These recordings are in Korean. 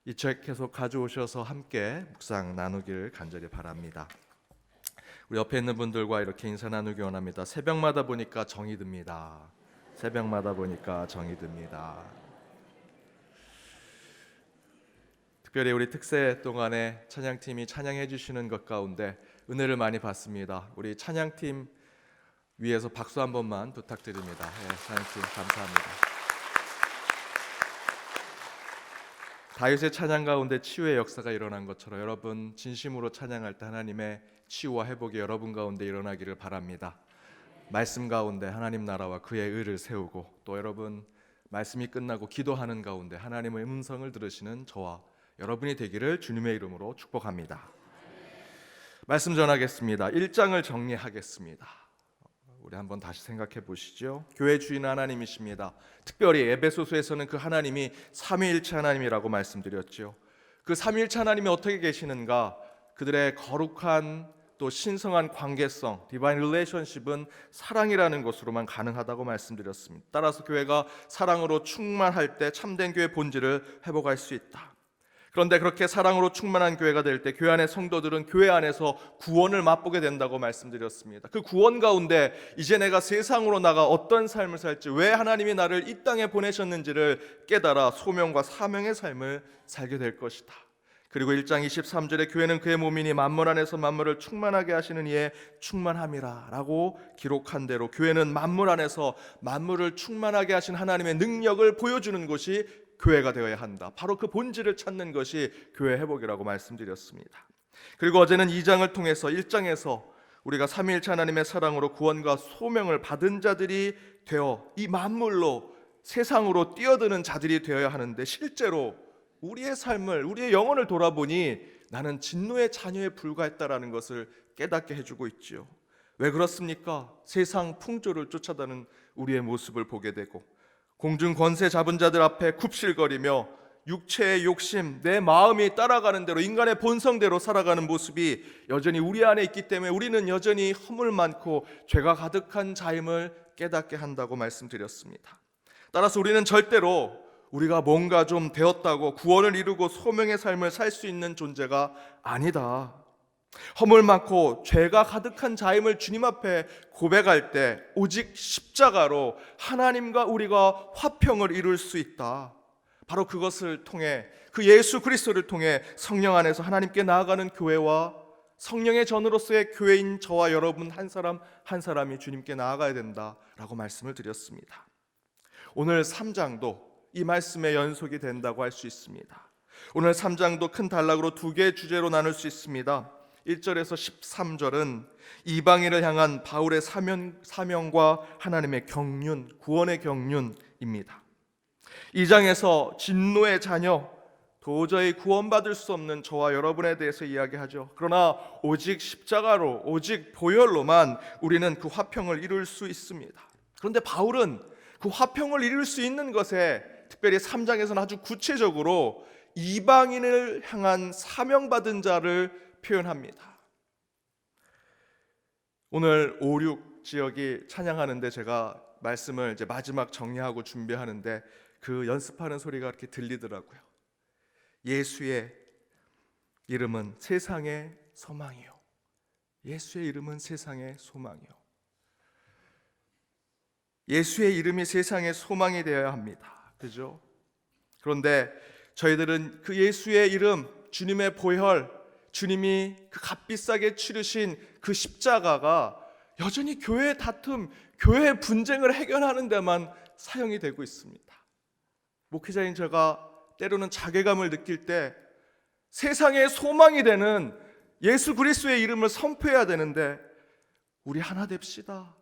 이 책 계속 가져오셔서 함께 묵상 나누기를 간절히 바랍니다. 우리 옆에 있는 분들과 이렇게 인사 나누기 원합니다. 새벽마다 보니까 정이 듭니다. 새벽마다 보니까 정이 듭니다. 특별히 우리 특세 동안에 찬양팀이 찬양해 주시는 것 가운데 은혜를 많이 받습니다. 우리 찬양팀 위에서 박수 한 번만 부탁드립니다. 찬양팀 감사합니다. 다윗의 찬양 가운데 치유의 역사가 일어난 것처럼 여러분 진심으로 찬양할 때 하나님의 치유와 회복이 여러분 가운데 일어나기를 바랍니다. 말씀 가운데 하나님 나라와 그의 의를 세우고 또 여러분 말씀이 끝나고 기도하는 가운데 하나님의 음성을 들으시는 저와 여러분이 되기를 주님의 이름으로 축복합니다. 말씀 전하겠습니다. 1장을 정리하겠습니다. 우리 한번 다시 생각해 보시죠. 교회 주인 하나님이십니다. 특별히 에베소서에서는 그 하나님이 삼위일체 하나님이라고 말씀드렸죠. 그 삼위일체 하나님이 어떻게 계시는가? 그들의 거룩한 또 신성한 관계성, 디바인 릴레이션십은 사랑이라는 것으로만 가능하다고 말씀드렸습니다. 따라서 교회가 사랑으로 충만할 때 참된 교회 본질을 회복할 수 있다. 그런데 그렇게 사랑으로 충만한 교회가 될 때 교회 안의 성도들은 교회 안에서 구원을 맛보게 된다고 말씀드렸습니다. 그 구원 가운데 이제 내가 세상으로 나가 어떤 삶을 살지, 왜 하나님이 나를 이 땅에 보내셨는지를 깨달아 소명과 사명의 삶을 살게 될 것이다. 그리고 1장 23절에 교회는 그의 몸이니 만물 안에서 만물을 충만하게 하시는 이의 충만함이라 라고 기록한 대로 교회는 만물 안에서 만물을 충만하게 하신 하나님의 능력을 보여주는 곳이 교회가 되어야 한다. 바로 그 본질을 찾는 것이 교회 회복이라고 말씀드렸습니다. 그리고 어제는 2장을 통해서 1장에서 우리가 삼위일체 하나님의 사랑으로 구원과 소명을 받은 자들이 되어 이 만물로 세상으로 뛰어드는 자들이 되어야 하는데, 실제로 우리의 삶을, 우리의 영혼을 돌아보니 나는 진노의 자녀에 불과했다라는 것을 깨닫게 해주고 있지요. 왜 그렇습니까? 세상 풍조를 쫓아다니는 우리의 모습을 보게 되고 공중 권세 잡은 자들 앞에 굽실거리며 육체의 욕심, 내 마음이 따라가는 대로 인간의 본성대로 살아가는 모습이 여전히 우리 안에 있기 때문에 우리는 여전히 허물 많고 죄가 가득한 자임을 깨닫게 한다고 말씀드렸습니다. 따라서 우리는 절대로 우리가 뭔가 좀 되었다고 구원을 이루고 소명의 삶을 살 수 있는 존재가 아니다. 허물 많고 죄가 가득한 자임을 주님 앞에 고백할 때 오직 십자가로 하나님과 우리가 화평을 이룰 수 있다. 바로 그것을 통해, 그 예수 그리스도를 통해 성령 안에서 하나님께 나아가는 교회와 성령의 전으로서의 교회인 저와 여러분 한 사람 한 사람이 주님께 나아가야 된다라고 말씀을 드렸습니다. 오늘 3장도 이 말씀의 연속이 된다고 할 수 있습니다. 오늘 3장도 큰 단락으로 두 개의 주제로 나눌 수 있습니다. 1절에서 13절은 이방인을 향한 바울의 사명과 하나님의 경륜, 구원의 경륜입니다. 2장에서 진노의 자녀, 도저히 구원받을 수 없는 저와 여러분에 대해서 이야기하죠. 그러나 오직 십자가로, 오직 보혈로만 우리는 그 화평을 이룰 수 있습니다. 그런데 바울은 그 화평을 이룰 수 있는 것에 특별히 3장에서는 아주 구체적으로 이방인을 향한 사명받은 자를 표현합니다. 오늘 5, 6 지역이 찬양하는데 제가 말씀을 이제 마지막 정리하고 준비하는데 그 연습하는 소리가 이렇게 들리더라고요. 예수의 이름은 세상의 소망이요. 예수의 이름은 세상의 소망이요. 예수의 이름이 세상의 소망이 되어야 합니다. 그죠? 그런데 저희들은 그 예수의 이름, 주님의 보혈, 주님이 그 값비싸게 치르신 그 십자가가 여전히 교회의 다툼, 교회의 분쟁을 해결하는 데만 사용이 되고 있습니다. 목회자인 제가 때로는 자괴감을 느낄 때 세상의 소망이 되는 예수 그리스도의 이름을 선포해야 되는데 우리 하나 됩시다.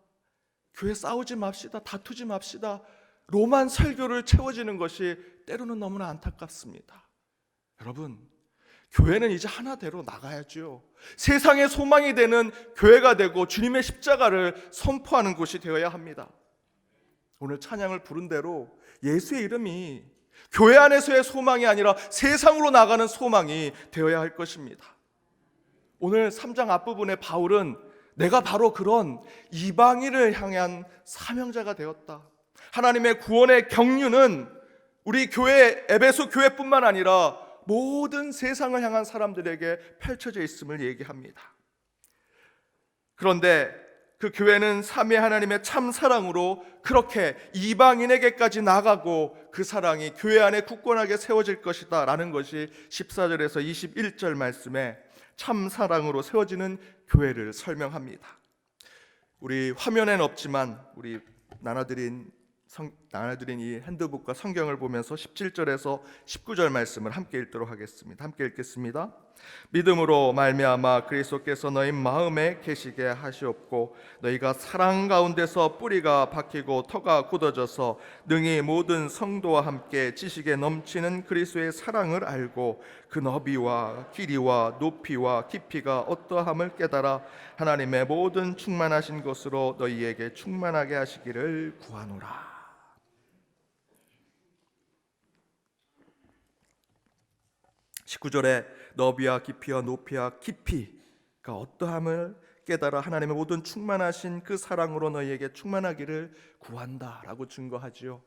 교회 싸우지 맙시다. 다투지 맙시다. 로만 설교를 채워지는 것이 때로는 너무나 안타깝습니다. 여러분, 교회는 이제 하나대로 나가야죠. 세상의 소망이 되는 교회가 되고 주님의 십자가를 선포하는 곳이 되어야 합니다. 오늘 찬양을 부른 대로 예수의 이름이 교회 안에서의 소망이 아니라 세상으로 나가는 소망이 되어야 할 것입니다. 오늘 3장 앞부분에 바울은 내가 바로 그런 이방인을 향한 사명자가 되었다. 하나님의 구원의 경륜은 우리 교회, 에베소 교회뿐만 아니라 모든 세상을 향한 사람들에게 펼쳐져 있음을 얘기합니다. 그런데 그 교회는 삼위 하나님의 참 사랑으로 그렇게 이방인에게까지 나가고 그 사랑이 교회 안에 굳건하게 세워질 것이다 라는 것이 14절에서 21절 말씀에 참 사랑으로 세워지는 교회를 설명합니다. 우리 화면엔 없지만 우리 나눠드린 이 핸드북과 성경을 보면서 17절에서 19절 말씀을 함께 읽도록 하겠습니다. 함께 읽겠습니다. 믿음으로 말미암아 그리스도께서 너희 마음에 계시게 하시옵고 너희가 사랑 가운데서 뿌리가 박히고 터가 굳어져서 능히 모든 성도와 함께 지식에 넘치는 그리스도의 사랑을 알고 그 너비와 길이와 높이와 깊이가 어떠함을 깨달아 하나님의 모든 충만하신 것으로 너희에게 충만하게 하시기를 구하노라. 19절에 너비와 깊이와 높이와 깊이가 어떠함을 깨달아 하나님의 모든 충만하신 그 사랑으로 너희에게 충만하기를 구한다라고 증거하지요.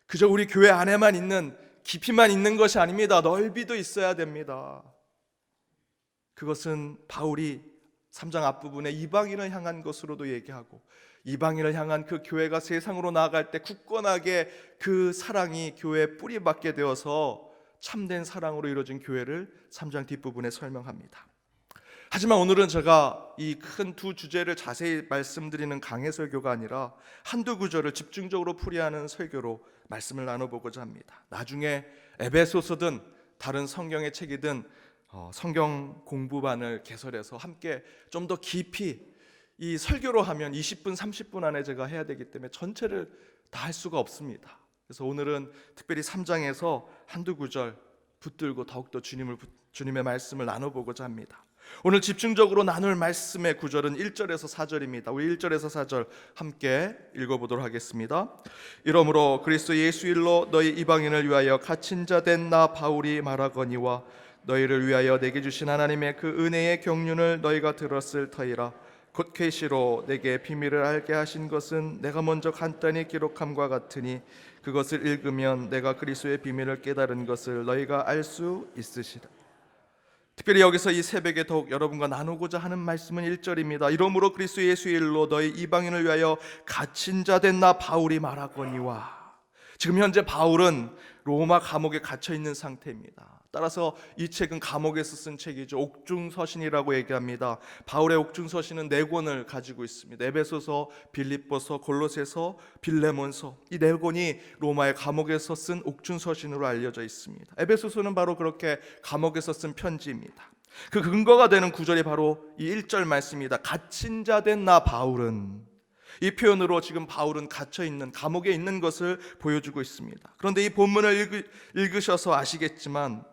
그저 우리 교회 안에만 있는 깊이만 있는 것이 아닙니다. 넓이도 있어야 됩니다. 그것은 바울이 3장 앞부분에 이방인을 향한 것으로도 얘기하고 이방인을 향한 그 교회가 세상으로 나아갈 때 굳건하게 그 사랑이 교회에 뿌리박게 되어서 참된 사랑으로 이루어진 교회를 3장 뒷부분에 설명합니다. 하지만 오늘은 제가 이 큰 두 주제를 자세히 말씀드리는 강해 설교가 아니라 한두 구절을 집중적으로 풀이하는 설교로 말씀을 나눠보고자 합니다. 나중에 에베소서든 다른 성경의 책이든 성경 공부반을 개설해서 함께 좀 더 깊이 이 설교로 하면 20분 30분 안에 제가 해야 되기 때문에 전체를 다 할 수가 없습니다. 그래서 오늘은 특별히 3장에서 한두 구절 붙들고 더욱더 주님의 말씀을 나눠보고자 합니다. 오늘 집중적으로 나눌 말씀의 구절은 1절에서 4절입니다. 우리 1절에서 4절 함께 읽어보도록 하겠습니다. 이러므로 그리스도 예수 일로 너희 이방인을 위하여 갇힌 자 된 나 바울이 말하거니와 너희를 위하여 내게 주신 하나님의 그 은혜의 경륜을 너희가 들었을 터이라. 곧 계시로 내게 비밀을 알게 하신 것은 내가 먼저 간단히 기록함과 같으니 그것을 읽으면 내가 그리스도의 비밀을 깨달은 것을 너희가 알 수 있으시라. 특별히 여기서 이 새벽에 더욱 여러분과 나누고자 하는 말씀은 1절입니다. 이러므로 그리스도 예수 일로 너희 이방인을 위하여 갇힌 자 된 나 바울이 말하거니와. 지금 현재 바울은 로마 감옥에 갇혀 있는 상태입니다. 따라서 이 책은 감옥에서 쓴 책이죠. 옥중서신이라고 얘기합니다. 바울의 옥중서신은 4권을 가지고 있습니다. 에베소서, 빌립보서, 골로새서, 빌레몬서. 이 4권이 로마의 감옥에서 쓴 옥중서신으로 알려져 있습니다. 에베소서는 바로 그렇게 감옥에서 쓴 편지입니다. 그 근거가 되는 구절이 바로 이 1절 말씀입니다. 갇힌 자 된 나 바울은. 이 표현으로 지금 바울은 갇혀있는 감옥에 있는 것을 보여주고 있습니다. 그런데 이 본문을 읽으셔서 아시겠지만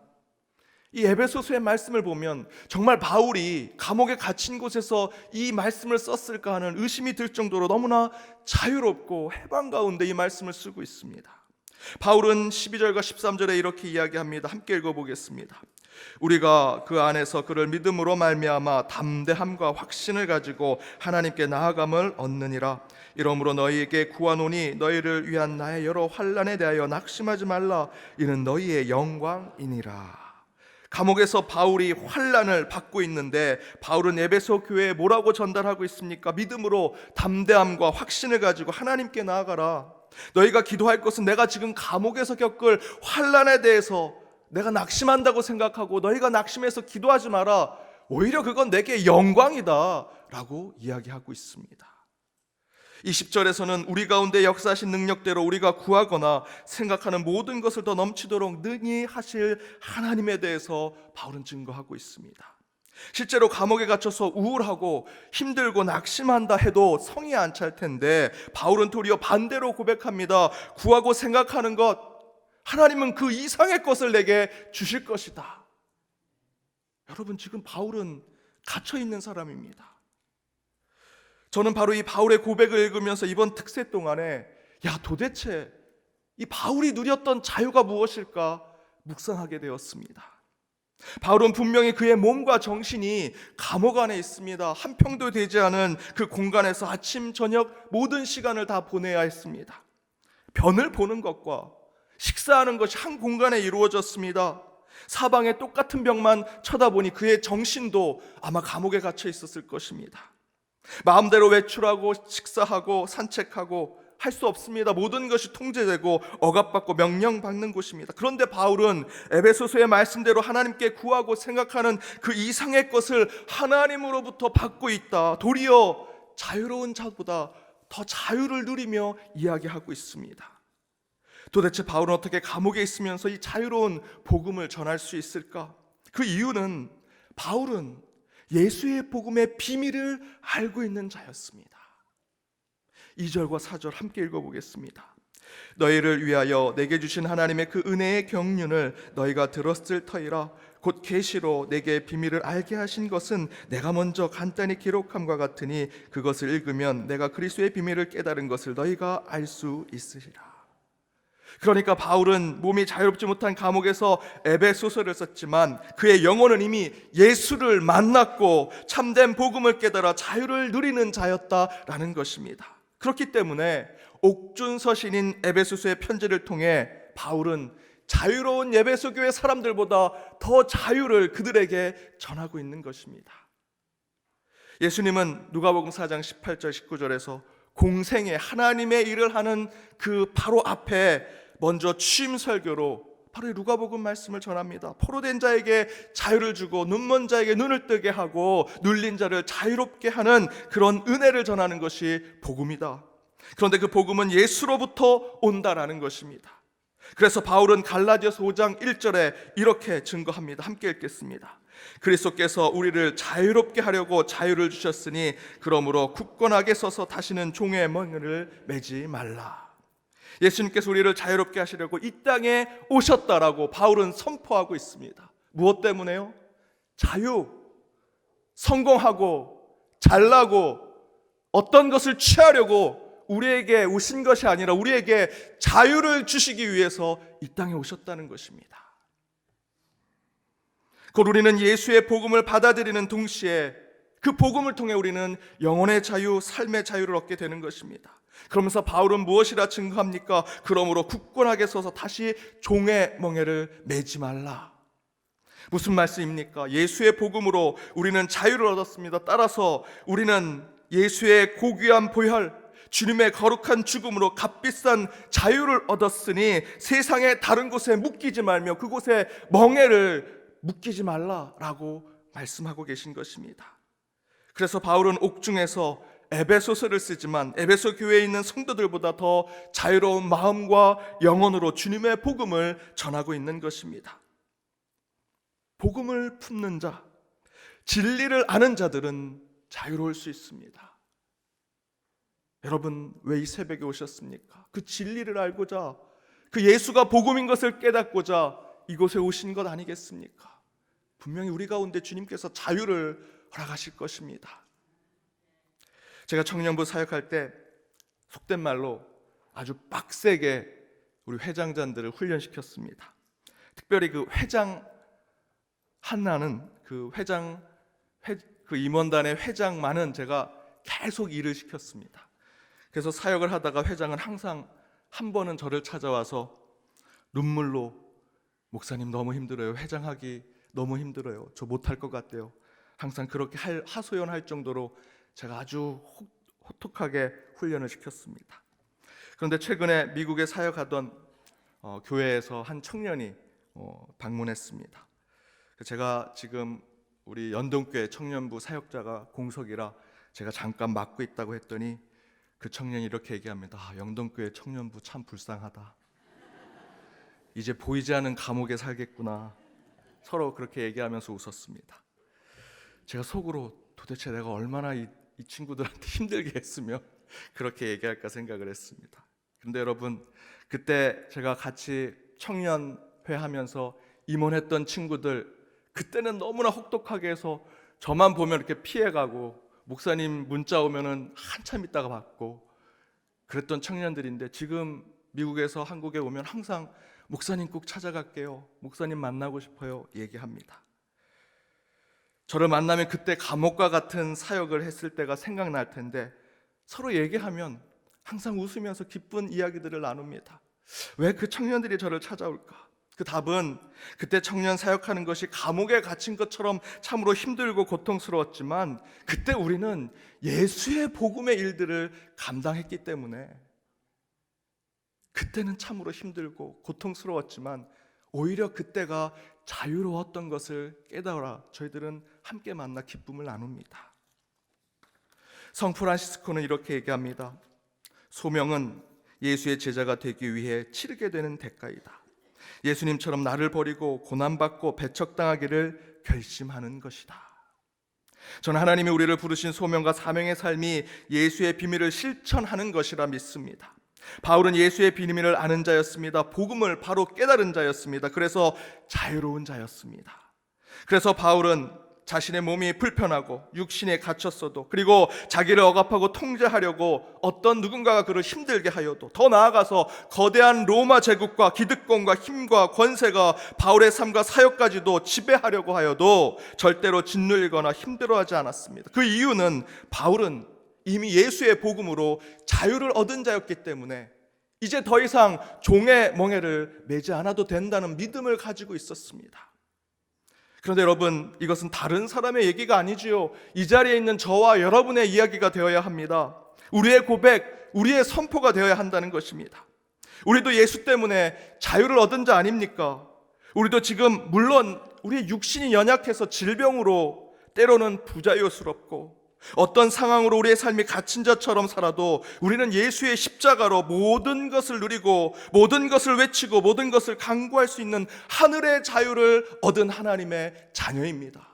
이 에베소서의 말씀을 보면 정말 바울이 감옥에 갇힌 곳에서 이 말씀을 썼을까 하는 의심이 들 정도로 너무나 자유롭고 해방 가운데 이 말씀을 쓰고 있습니다. 바울은 12절과 13절에 이렇게 이야기합니다. 함께 읽어보겠습니다. 우리가 그 안에서 그를 믿음으로 말미암아 담대함과 확신을 가지고 하나님께 나아감을 얻느니라. 이러므로 너희에게 구하노니 너희를 위한 나의 여러 환난에 대하여 낙심하지 말라. 이는 너희의 영광이니라. 감옥에서 바울이 환난을 받고 있는데 바울은 에베소 교회에 뭐라고 전달하고 있습니까? 믿음으로 담대함과 확신을 가지고 하나님께 나아가라. 너희가 기도할 것은 내가 지금 감옥에서 겪을 환난에 대해서 내가 낙심한다고 생각하고 너희가 낙심해서 기도하지 마라. 오히려 그건 내게 영광이다 라고 이야기하고 있습니다. 20절에서는 우리 가운데 역사하신 능력대로 우리가 구하거나 생각하는 모든 것을 더 넘치도록 능히 하실 하나님에 대해서 바울은 증거하고 있습니다. 실제로 감옥에 갇혀서 우울하고 힘들고 낙심한다 해도 성이 안 찰 텐데 바울은 도리어 반대로 고백합니다. 구하고 생각하는 것, 하나님은 그 이상의 것을 내게 주실 것이다. 여러분, 지금 바울은 갇혀있는 사람입니다. 저는 바로 이 바울의 고백을 읽으면서 이번 특세 동안에 도대체 이 바울이 누렸던 자유가 무엇일까 묵상하게 되었습니다. 바울은 분명히 그의 몸과 정신이 감옥 안에 있습니다. 한 평도 되지 않은 그 공간에서 아침 저녁 모든 시간을 다 보내야 했습니다. 변을 보는 것과 식사하는 것이 한 공간에 이루어졌습니다. 사방에 똑같은 벽만 쳐다보니 그의 정신도 아마 감옥에 갇혀 있었을 것입니다. 마음대로 외출하고 식사하고 산책하고 할 수 없습니다. 모든 것이 통제되고 억압받고 명령받는 곳입니다. 그런데 바울은 에베소서의 말씀대로 하나님께 구하고 생각하는 그 이상의 것을 하나님으로부터 받고 있다. 도리어 자유로운 자보다 더 자유를 누리며 이야기하고 있습니다. 도대체 바울은 어떻게 감옥에 있으면서 이 자유로운 복음을 전할 수 있을까? 그 이유는 바울은 예수의 복음의 비밀을 알고 있는 자였습니다. 2절과 4절 함께 읽어보겠습니다. 너희를 위하여 내게 주신 하나님의 그 은혜의 경륜을 너희가 들었을 터이라. 곧 계시로 내게 비밀을 알게 하신 것은 내가 먼저 간단히 기록함과 같으니 그것을 읽으면 내가 그리스도의 비밀을 깨달은 것을 너희가 알 수 있으리라. 그러니까 바울은 몸이 자유롭지 못한 감옥에서 에베소서를 썼지만 그의 영혼은 이미 예수를 만났고 참된 복음을 깨달아 자유를 누리는 자였다라는 것입니다. 그렇기 때문에 옥중 서신인 에베소서의 편지를 통해 바울은 자유로운 에베소 교회 사람들보다 더 자유를 그들에게 전하고 있는 것입니다. 예수님은 누가복음 4장 18절 19절에서 공생의 하나님의 일을 하는 그 바로 앞에 먼저 취임 설교로 바로 이 누가복음 말씀을 전합니다. 포로된 자에게 자유를 주고 눈먼 자에게 눈을 뜨게 하고 눌린 자를 자유롭게 하는 그런 은혜를 전하는 것이 복음이다. 그런데 그 복음은 예수로부터 온다라는 것입니다. 그래서 바울은 갈라디아서 5장 1절에 이렇게 증거합니다. 함께 읽겠습니다. 그리스도께서 우리를 자유롭게 하려고 자유를 주셨으니 그러므로 굳건하게 서서 다시는 종의 멍에를 매지 말라. 예수님께서 우리를 자유롭게 하시려고 이 땅에 오셨다라고 바울은 선포하고 있습니다. 무엇 때문에요? 자유, 성공하고 잘나고 어떤 것을 취하려고 우리에게 오신 것이 아니라 우리에게 자유를 주시기 위해서 이 땅에 오셨다는 것입니다. 곧 우리는 예수의 복음을 받아들이는 동시에 그 복음을 통해 우리는 영혼의 자유, 삶의 자유를 얻게 되는 것입니다. 그러면서 바울은 무엇이라 증거합니까? 그러므로 굳건하게 서서 다시 종의 멍에를 매지 말라. 무슨 말씀입니까? 예수의 복음으로 우리는 자유를 얻었습니다. 따라서 우리는 예수의 고귀한 보혈, 주님의 거룩한 죽음으로 값비싼 자유를 얻었으니 세상의 다른 곳에 묶이지 말며 그곳에 멍에를 묶이지 말라라고 말씀하고 계신 것입니다. 그래서 바울은 옥중에서 에베소서를 쓰지만 에베소 교회에 있는 성도들보다 더 자유로운 마음과 영혼으로 주님의 복음을 전하고 있는 것입니다. 복음을 품는 자, 진리를 아는 자들은 자유로울 수 있습니다. 여러분, 왜 이 새벽에 오셨습니까? 그 진리를 알고자, 그 예수가 복음인 것을 깨닫고자 이곳에 오신 것 아니겠습니까? 분명히 우리 가운데 주님께서 자유를 허락하실 것입니다. 제가 청년부 사역할 때 속된 말로 아주 빡세게 우리 회장단들을 훈련시켰습니다. 특별히 그 회장 하나는 그 임원단의 회장만은 제가 계속 일을 시켰습니다. 그래서 사역을 하다가 회장은 항상 한 번은 저를 찾아와서 눈물로 목사님 너무 힘들어요. 회장하기 너무 힘들어요. 저 못할 것 같대요. 항상 그렇게 하소연할 정도로 제가 아주 호톡하게 훈련을 시켰습니다. 그런데 최근에 미국에 사역하던 교회에서 한 청년이 방문했습니다. 제가 지금 우리 연동교회 청년부 사역자가 공석이라 제가 잠깐 맡고 있다고 했더니 그 청년이 이렇게 얘기합니다. 영동교회 청년부 참 불쌍하다. 이제 보이지 않는 감옥에 살겠구나. 서로 그렇게 얘기하면서 웃었습니다. 제가 속으로 도대체 내가 얼마나 이 친구들한테 힘들게 했으며 그렇게 얘기할까 생각을 했습니다. 그런데 여러분, 그때 제가 같이 청년회 하면서 임원했던 친구들, 그때는 너무나 혹독하게 해서 저만 보면 이렇게 피해가고 목사님 문자 오면은 한참 있다가 받고 그랬던 청년들인데 지금 미국에서 한국에 오면 항상 목사님 꼭 찾아갈게요. 목사님 만나고 싶어요. 얘기합니다. 저를 만나면 그때 감옥과 같은 사역을 했을 때가 생각날 텐데 서로 얘기하면 항상 웃으면서 기쁜 이야기들을 나눕니다. 왜 그 청년들이 저를 찾아올까? 그 답은 그때 청년 사역하는 것이 감옥에 갇힌 것처럼 참으로 힘들고 고통스러웠지만 그때 우리는 예수의 복음의 일들을 감당했기 때문에 그때는 참으로 힘들고 고통스러웠지만 오히려 그때가 자유로웠던 것을 깨달아 저희들은 함께 만나 기쁨을 나눕니다. 성 프란시스코는 이렇게 얘기합니다. 소명은 예수의 제자가 되기 위해 치르게 되는 대가이다. 예수님처럼 나를 버리고 고난받고 배척당하기를 결심하는 것이다. 저는 하나님이 우리를 부르신 소명과 사명의 삶이 예수의 비밀을 실천하는 것이라 믿습니다. 바울은 예수의 비밀을 아는 자였습니다. 복음을 바로 깨달은 자였습니다. 그래서 자유로운 자였습니다. 그래서 바울은 자신의 몸이 불편하고 육신에 갇혔어도, 그리고 자기를 억압하고 통제하려고 어떤 누군가가 그를 힘들게 하여도, 더 나아가서 거대한 로마 제국과 기득권과 힘과 권세가 바울의 삶과 사역까지도 지배하려고 하여도 절대로 짓눌리거나 힘들어하지 않았습니다. 그 이유는 바울은 이미 예수의 복음으로 자유를 얻은 자였기 때문에 이제 더 이상 종의 멍에를 매지 않아도 된다는 믿음을 가지고 있었습니다. 그런데 여러분, 이것은 다른 사람의 얘기가 아니지요. 이 자리에 있는 저와 여러분의 이야기가 되어야 합니다. 우리의 고백, 우리의 선포가 되어야 한다는 것입니다. 우리도 예수 때문에 자유를 얻은 자 아닙니까? 우리도 지금 물론 우리의 육신이 연약해서 질병으로 때로는 부자유스럽고 어떤 상황으로 우리의 삶이 갇힌 자처럼 살아도 우리는 예수의 십자가로 모든 것을 누리고 모든 것을 외치고 모든 것을 강구할 수 있는 하늘의 자유를 얻은 하나님의 자녀입니다.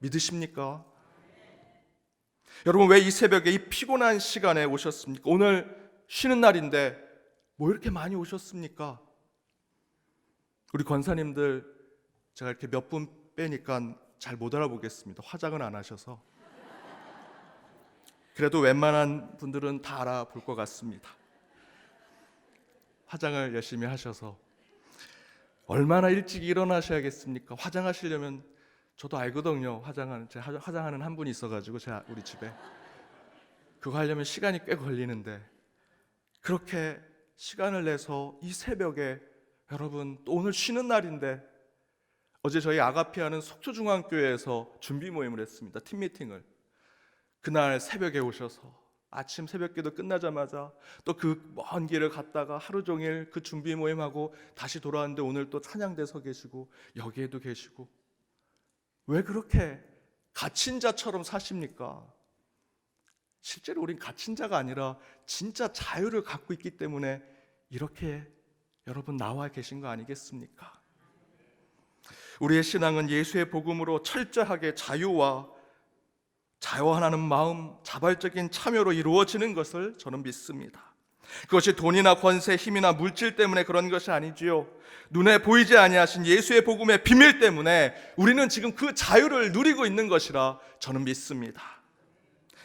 믿으십니까? 여러분, 왜 이 새벽에 이 피곤한 시간에 오셨습니까? 오늘 쉬는 날인데 뭐 이렇게 많이 오셨습니까? 우리 권사님들 제가 이렇게 몇 분 빼니까 잘 못 알아보겠습니다. 화장은 안 하셔서. 그래도 웬만한 분들은 다 알아볼 것 같습니다. 화장을 열심히 하셔서. 얼마나 일찍 일어나셔야겠습니까? 화장하시려면 저도 알거든요. 화장하는 한 분이 있어가지고 우리 집에 그거 하려면 시간이 꽤 걸리는데 그렇게 시간을 내서 이 새벽에 여러분, 또 오늘 쉬는 날인데 어제 저희 아가피아는 속초중앙교회에서 준비 모임을 했습니다. 팀미팅을. 그날 새벽에 오셔서 아침 새벽기도 끝나자마자 또 그 먼 길을 갔다가 하루 종일 그 준비 모임하고 다시 돌아왔는데 오늘 또 찬양대서 계시고 여기에도 계시고. 왜 그렇게 갇힌 자처럼 사십니까? 실제로 우린 갇힌 자가 아니라 진짜 자유를 갖고 있기 때문에 이렇게 여러분 나와 계신 거 아니겠습니까? 우리의 신앙은 예수의 복음으로 철저하게 자유하는 마음, 자발적인 참여로 이루어지는 것을 저는 믿습니다. 그것이 돈이나 권세, 힘이나 물질 때문에 그런 것이 아니지요. 눈에 보이지 아니하신 예수의 복음의 비밀 때문에 우리는 지금 그 자유를 누리고 있는 것이라 저는 믿습니다.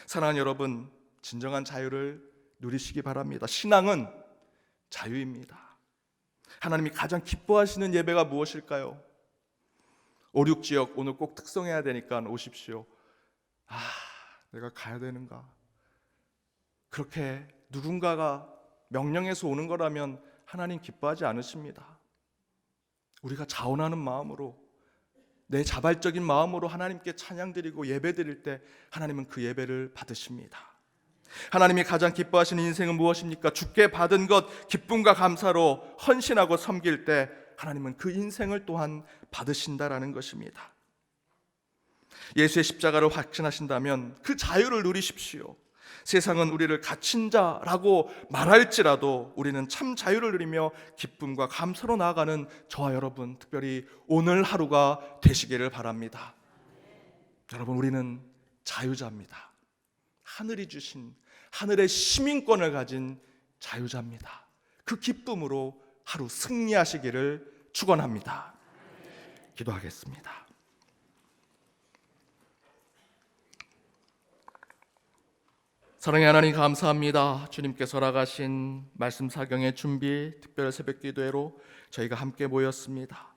사랑하는 여러분, 진정한 자유를 누리시기 바랍니다. 신앙은 자유입니다. 하나님이 가장 기뻐하시는 예배가 무엇일까요? 5, 6지역 오늘 꼭 특성해야 되니까 오십시오. 내가 가야 되는가? 그렇게 누군가가 명령해서 오는 거라면 하나님 기뻐하지 않으십니다. 우리가 자원하는 마음으로, 내 자발적인 마음으로 하나님께 찬양드리고 예배드릴 때 하나님은 그 예배를 받으십니다. 하나님이 가장 기뻐하시는 인생은 무엇입니까? 주께 받은 것 기쁨과 감사로 헌신하고 섬길 때 하나님은 그 인생을 또한 받으신다라는 것입니다. 예수의 십자가를 확신하신다면 그 자유를 누리십시오. 세상은 우리를 갇힌 자라고 말할지라도 우리는 참 자유를 누리며 기쁨과 감사로 나아가는 저와 여러분, 특별히 오늘 하루가 되시기를 바랍니다. 여러분, 우리는 자유자입니다. 하늘이 주신 하늘의 시민권을 가진 자유자입니다. 그 기쁨으로 하루 승리하시기를 축원합니다. 기도하겠습니다. 사랑의 하나님, 감사합니다. 주님께서 허락하신 말씀 사경의 준비, 특별 새벽 기도회로 저희가 함께 모였습니다.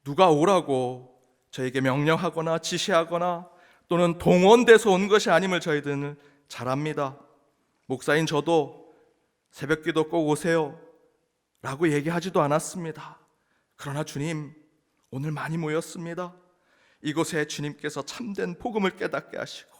누가 오라고 저에게 명령하거나 지시하거나 또는 동원돼서 온 것이 아님을 저희들은 잘 압니다. 목사인 저도 새벽 기도 꼭 오세요 라고 얘기하지도 않았습니다. 그러나 주님, 오늘 많이 모였습니다. 이곳에 주님께서 참된 복음을 깨닫게 하시고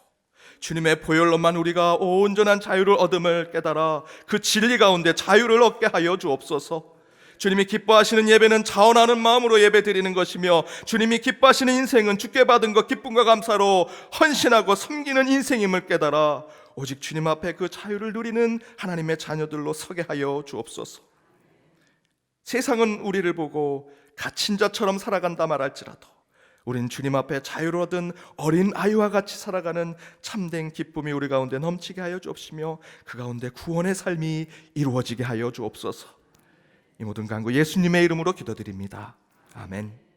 주님의 보혈로만 우리가 온전한 자유를 얻음을 깨달아 그 진리 가운데 자유를 얻게 하여 주옵소서. 주님이 기뻐하시는 예배는 자원하는 마음으로 예배 드리는 것이며, 주님이 기뻐하시는 인생은 주께 받은 것 기쁨과 감사로 헌신하고 섬기는 인생임을 깨달아 오직 주님 앞에 그 자유를 누리는 하나님의 자녀들로 서게 하여 주옵소서. 세상은 우리를 보고 갇힌 자처럼 살아간다 말할지라도 우린 주님 앞에 자유를 얻은 어린 아이와 같이 살아가는 참된 기쁨이 우리 가운데 넘치게 하여 주옵시며, 그 가운데 구원의 삶이 이루어지게 하여 주옵소서. 이 모든 간구 예수님의 이름으로 기도드립니다. 아멘.